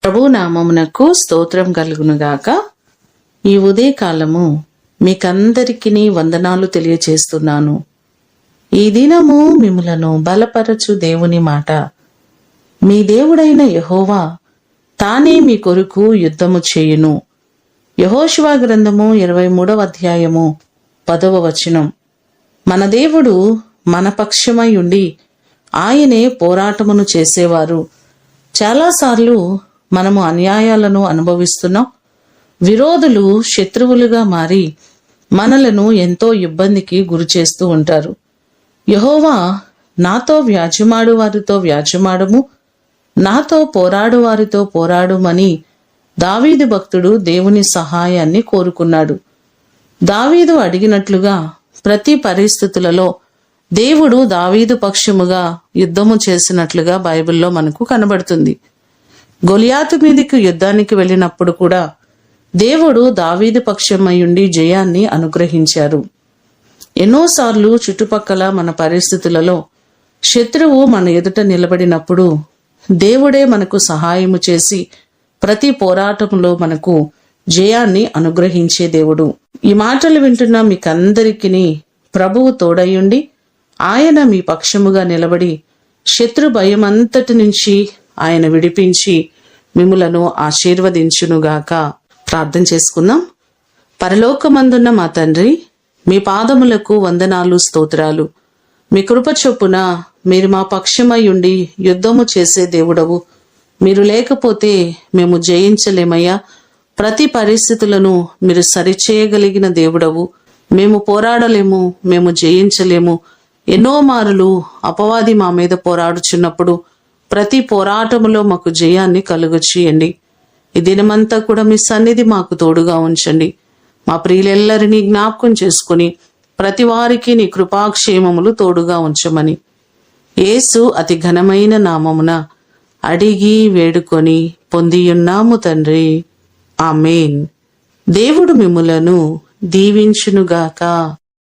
ప్రభు నామమునకు స్తోత్రం కలుగునుగాక. ఈ ఉదయకాలము మీకందరికీ వందనాలు తెలియచేస్తున్నాను. ఈ దినము మిమ్ములను బలపరచు దేవుని మాట. మీ దేవుడైన యెహోవా తానే మీ కొరకు యుద్ధము చేయును. యెహోషువ గ్రంథము 23వ అధ్యాయము 10వ వచనం. మన దేవుడు మన పక్షమై ఉండి ఆయనే పోరాటమును చేసేవారు. చాలాసార్లు మనము అన్యాయాలను అనుభవిస్తున్నాం. విరోధులు శత్రువులుగా మారి మనలను ఎంతో ఇబ్బందికి గురి చేస్తూ ఉంటారు. యెహోవా నాతో వ్యాజ్యమాడు వారితో వ్యాజ్యమాడము, నాతో పోరాడు వారితో పోరాడుమని దావీదు భక్తుడు దేవుని సహాయాన్ని కోరుకున్నాడు. దావీదు అడిగినట్లుగా ప్రతి పరిస్థితులలో దేవుడు దావీదు పక్షముగా యుద్ధము చేసినట్లుగా బైబిల్లో మనకు కనబడుతుంది. గొలియాతు మీదికి యుద్ధానికి వెళ్ళినప్పుడు కూడా దేవుడు దావీదు పక్షమయ్యుండి జయాన్ని అనుగ్రహించారు. ఎన్నోసార్లు చుట్టుపక్కల మన పరిస్థితులలో శత్రువు మన ఎదుట నిలబడినప్పుడు దేవుడే మనకు సహాయము చేసి ప్రతి పోరాటంలో మనకు జయాన్ని అనుగ్రహించే దేవుడు. ఈ మాటలు వింటున్న మీకందరికీ ప్రభువు తోడయుండి ఆయన మీ పక్షముగా నిలబడి శత్రు భయమంతటి నుంచి ఆయన విడిపించి మిమ్ములను ఆశీర్వదించునుగాక. ప్రార్థన చేసుకుందాం. పరలోకమందున్న మా తండ్రి, మీ పాదములకు వందనాలు, స్తోత్రాలు. మీ కృప చొప్పున మీరు మా పక్షమై ఉండి యుద్ధము చేసే దేవుడవు. మీరు లేకపోతే మేము జయించలేమయ్యా. ప్రతి పరిస్థితులను మీరు సరిచేయగలిగిన దేవుడవు. మేము పోరాడలేము, మేము జయించలేము. ఎన్నో మారులు అపవాది మా మీద పోరాడుచున్నప్పుడు ప్రతి పోరాటములో మాకు జయాన్ని కలుగు చేయండి. ఈ దినమంతా కూడా మీ సన్నిధి మాకు తోడుగా ఉంచండి. మా ప్రియులెల్లరినీ జ్ఞాపకం చేసుకుని ప్రతి వారికి నీ కృపాక్షేమములు తోడుగా ఉంచమని యేసు అతి ఘనమైన నామమున అడిగి వేడుకొని పొందియున్నాము తండ్రి. ఆమేన్. దేవుడు మిమ్ములను దీవించునుగాక.